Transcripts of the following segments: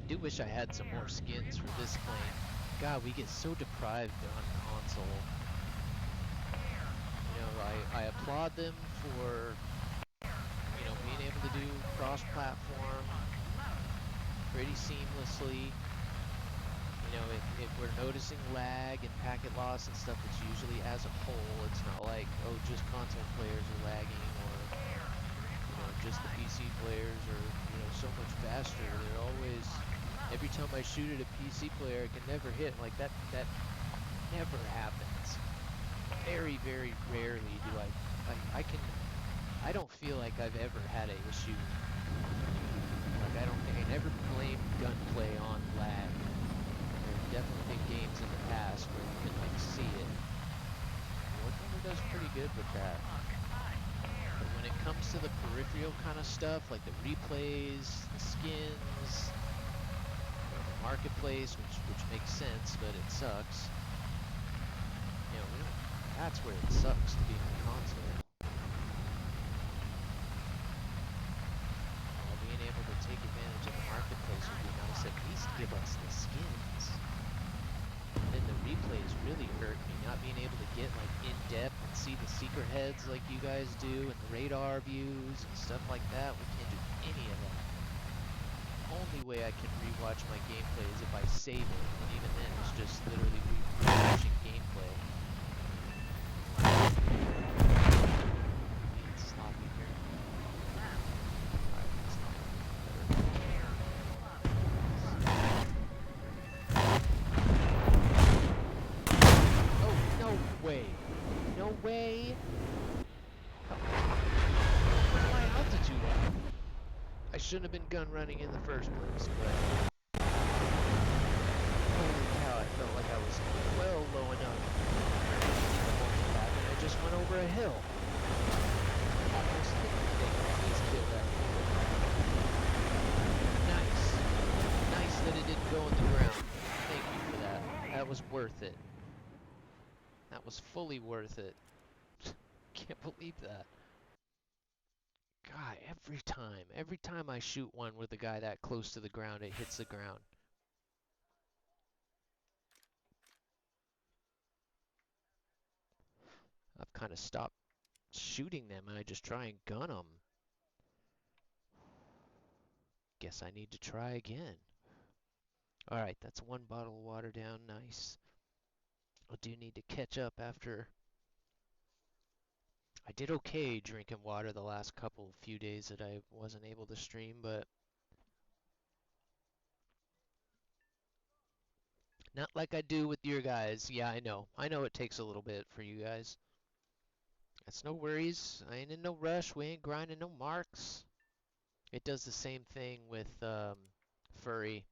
do wish I had some more skins for this claim. God, we get so deprived on console. You know, I applaud them for, you know, being able to do cross-platform pretty seamlessly. You know, if we're noticing lag and packet loss and stuff, it's usually as a whole. It's not like, oh, just console players are lagging, or, you know, just the PC players are, you know, so much faster. They're always, every time I shoot at a PC player, I can never hit. Like, that never happens. Very, very rarely do I don't feel like I've ever had an issue. Like, I don't think I never blamed gunplay on lag. There have definitely been games in the past where you can, like, see it. Warhammer does pretty good with that. But when it comes to the peripheral kind of stuff, like the replays, the skins, you know, the marketplace, which makes sense, but it sucks. You know, that's where it sucks to be on console. While being able to take advantage of the marketplace would be nice, at least give us the skins. And then the replays really hurt me, not being able to get like in depth and see the secret heads like you guys do, and the radar views and stuff like that. We can't do any of that. The only way I can rewatch my gameplay is if I save it, and even then it's just literally rewatching gameplay. It's sloppy here. Alright, that's not better. Oh, no way. No way. Where's my altitude at? I shouldn't have been gun running in the first place, but holy cow, I felt like I was well low enough. And I just went over a hill. Almost hit the thing. Please kill that thing. Nice. Nice that it didn't go in the ground. Thank you for that. That was worth it. That was fully worth it. Can't believe that. God, every time I shoot one with a guy that close to the ground, it hits the ground. I've kind of stopped shooting them and I just try and gun them. Guess I need to try again. Alright, that's one bottle of water down, nice. I do need to catch up after. I did okay drinking water the last few days that I wasn't able to stream, but not like I do with your guys. Yeah, I know. I know it takes a little bit for you guys. That's no worries. I ain't in no rush. We ain't grinding no marks. It does the same thing with Furry.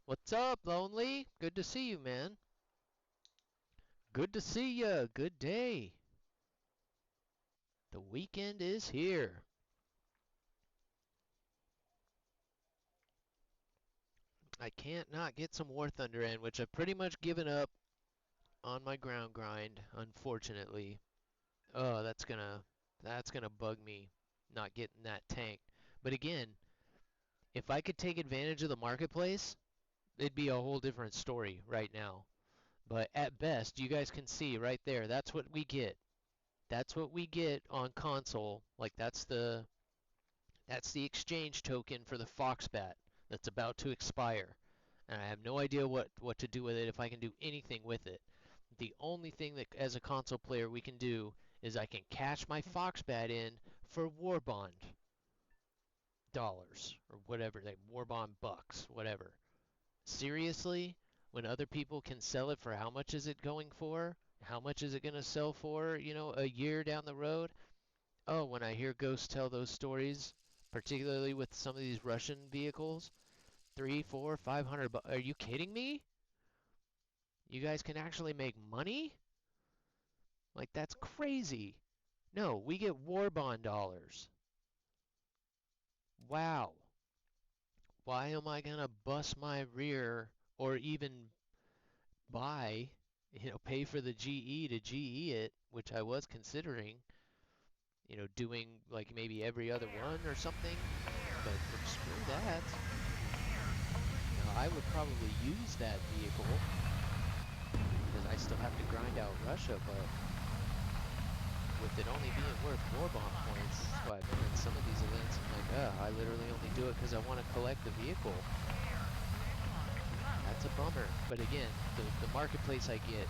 What's up, Lonely? Good to see you, man. Good to see ya. Good day. The weekend is here. I can't not get some War Thunder in, which I've pretty much given up on my ground grind, unfortunately. Oh, that's gonna bug me not getting that tank. But again, if I could take advantage of the marketplace, it'd be a whole different story right now. But at best, you guys can see right there, that's what we get. That's what we get on console. Like that's the exchange token for the Foxbat that's about to expire. And I have no idea what to do with it, if I can do anything with it. The only thing that as a console player we can do is I can cash my Foxbat in for war bond dollars or whatever, they war bond bucks, whatever. Seriously, when other people can sell it for how much is it going for? How much is it going to sell for, you know, a year down the road? Oh, when I hear ghosts tell those stories, particularly with some of these Russian vehicles, 3, 4, 500 bucks. Are you kidding me? You guys can actually make money? Like, that's crazy. No, we get war bond dollars. Wow. Why am I gonna bust my rear or even buy, you know, pay for the GE to GE it, which I was considering, you know, doing like maybe every other one or something, but screw that. I would probably use that vehicle because I still have to grind out Russia, but with it only being worth war bond points, that's why I've been in some of these events. I'm like, I literally only do it because I want to collect the vehicle. That's a bummer. But again, the marketplace I get,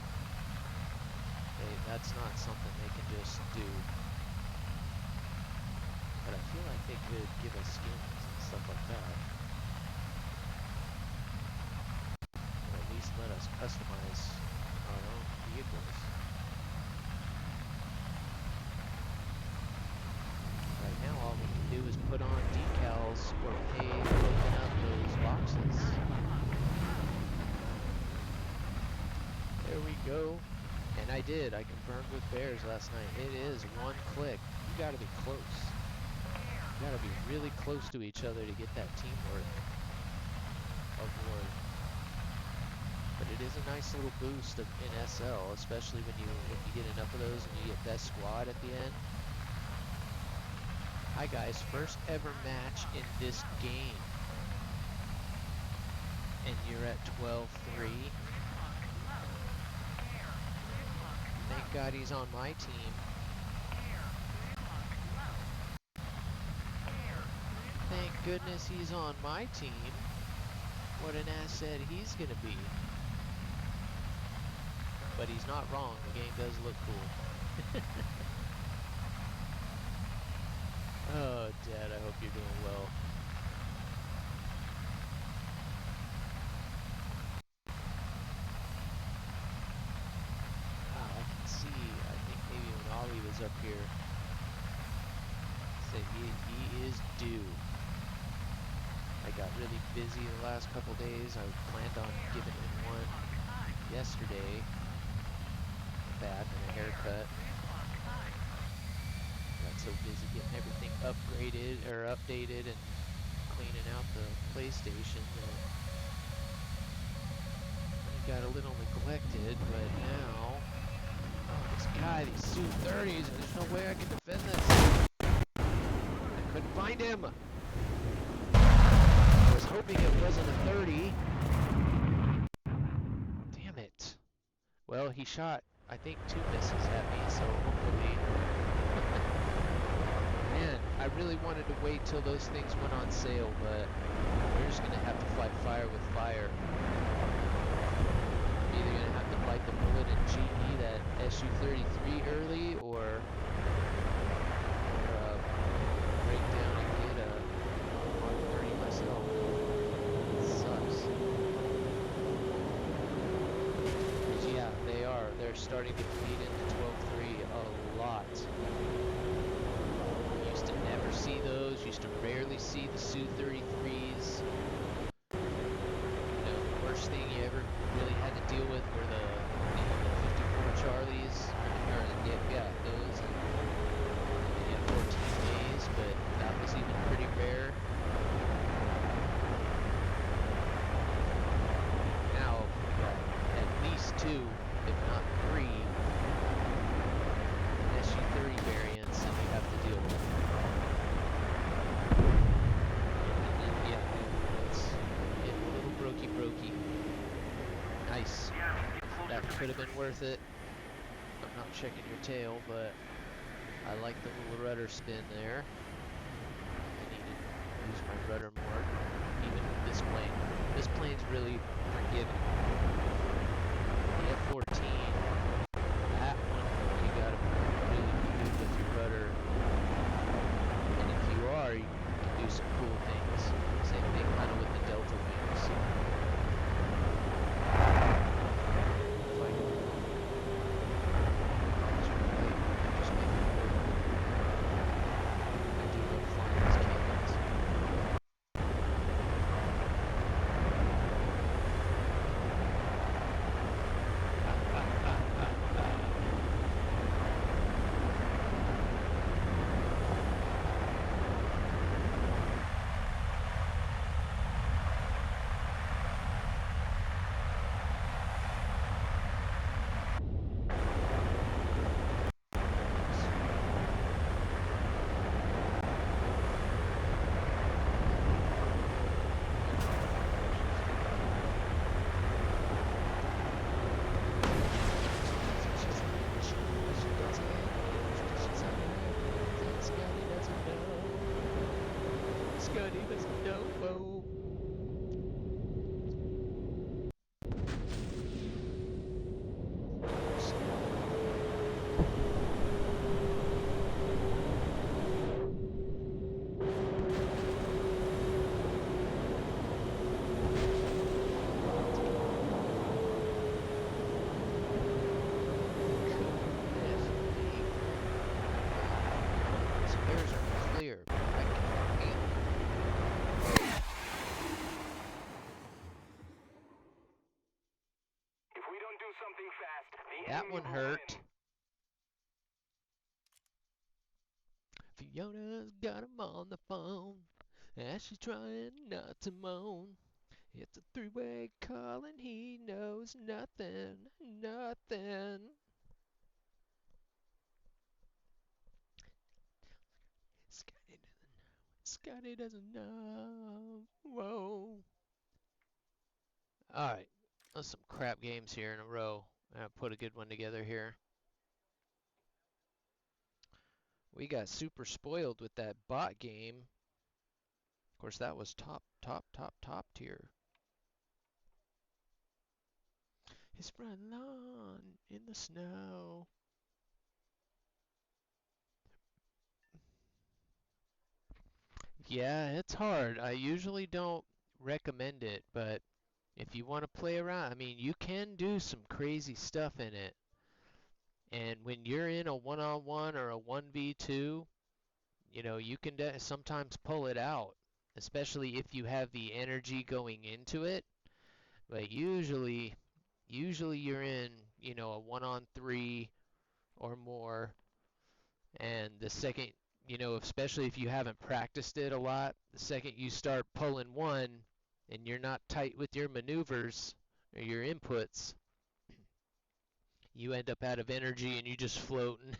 that's not something they can just do. But I feel like they could give us skins and stuff like that. Or at least let us customize our own vehicles. Right now, all we can do is put on decals or pay to open up those boxes. There we go. And I did. I confirmed with Bears last night. It is one click. You gotta be close. You gotta be really close to each other to get that teamwork award. But it is a nice little boost in SL, especially when you get enough of those and you get best squad at the end. Hi guys, first ever match in this game. And you're at 12-3. Thank God he's on my team. Thank goodness he's on my team. What an asset he's gonna be. But he's not wrong, the game does look cool. Oh, Dad, I hope you're doing well. I can see, I think maybe when Ollie was up here, said he is due. I got really busy the last couple days. I planned on giving him one yesterday, a bath and a haircut. Got so busy getting everything upgraded or updated and cleaning out the PlayStation that he got a little neglected, but now, oh, this guy, these Su-30s, there's no way I can defend this. I couldn't find him. I was hoping it wasn't a 30. Damn it. Well, he shot, I think, 2 misses at me, so hopefully... Man, I really wanted to wait till those things went on sale, but we're just going to have to fight fire with fire. I'm either going to have to bite the bullet and GE that SU-33 early, or break down and get a Mark 30 myself. It sucks. Because yeah, they're starting to bleed into 12-3 a lot. See those, used to rarely see the Su-33s. You know, the worst thing you ever really had to deal with were the 54 Charlies, or yeah, those, and the F-14As, but that was even pretty rare. Now, we got at least 2, if not 3, SU-30 variants that we have to deal with. Brokey. Nice. That could have been worth it. I'm not checking your tail, but I like the little rudder spin there. I need to use my rudder more, even with this plane. This plane's really forgiving. The F-14, that one, you gotta really be good with your rudder. And if you are, you can do some cool things. Same thing kind of with the Delta wings. Scotty doesn't know foam. That one hurt. Fiona's got him on the phone, and she's trying not to moan. It's a three-way call and he knows nothing, nothing. Scotty doesn't know. Whoa. Alright, that's some crap games here in a row. I'll put a good one together here. We got super spoiled with that bot game. Of course, that was top tier. His front lawn in the snow. Yeah, it's hard. I usually don't recommend it, but if you want to play around, I mean, you can do some crazy stuff in it. And when you're in a one-on-one or a 1v2, you know, you can sometimes pull it out, especially if you have the energy going into it. But usually you're in, you know, a 1-on-3 or more, and the second, you know, especially if you haven't practiced it a lot, the second you start pulling one and you're not tight with your maneuvers or your inputs, you end up out of energy and you just floating.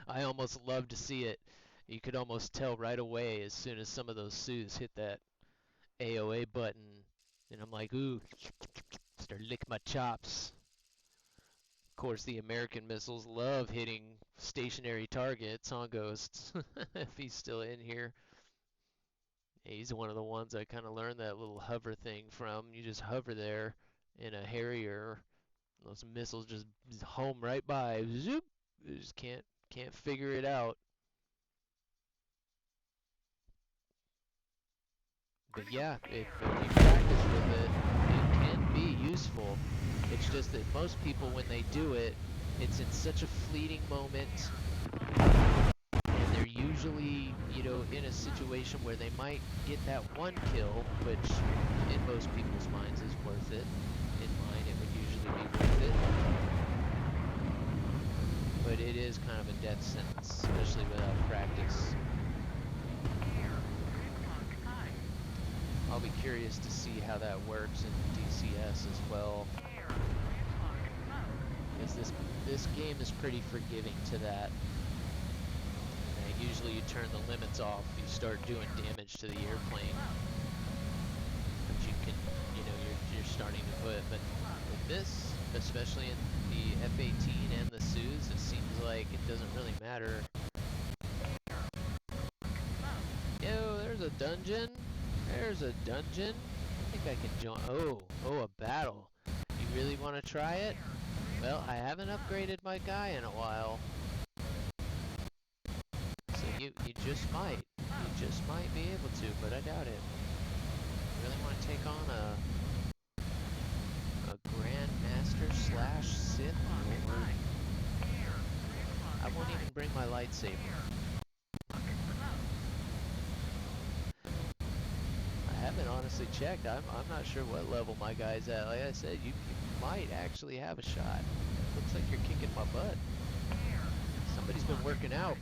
I almost love to see it. You could almost tell right away as soon as some of those Sues hit that AOA button, and I'm like, ooh, start licking my chops. Of course, the American missiles love hitting stationary targets on Ghosts, if he's still in here. He's one of the ones I kind of learned that little hover thing from. You just hover there in a Harrier. Those missiles just home right by. Zoop! You just can't figure it out. But yeah, if you practice with it, it can be useful. It's just that most people, when they do it, it's in such a fleeting moment, and they're usually, you know, in a situation where they might get that one kill, which in most people's minds is worth it. In mine, it would usually be worth it. But it is kind of a death sentence, especially without practice. I'll be curious to see how that works in DCS as well. Because this game is pretty forgiving to that. And usually you turn the limits off, you start doing damage to the airplane. But you can, you know, you're starting to put, but with this, especially in the F-18 and the Sues, it seems like it doesn't really matter. Yo, there's a dungeon. There's a dungeon. I think I can join. Oh, a battle. You really want to try it? Well, I haven't upgraded my guy in a while. So you just might. You just might be able to, but I doubt it. You really want to take on a Grandmaster / Sith Lord? I won't even bring my lightsaber. I haven't honestly checked. I'm not sure what level my guy's at. Like I said, you might actually have a shot. Looks like you're kicking my butt. Somebody's been working out.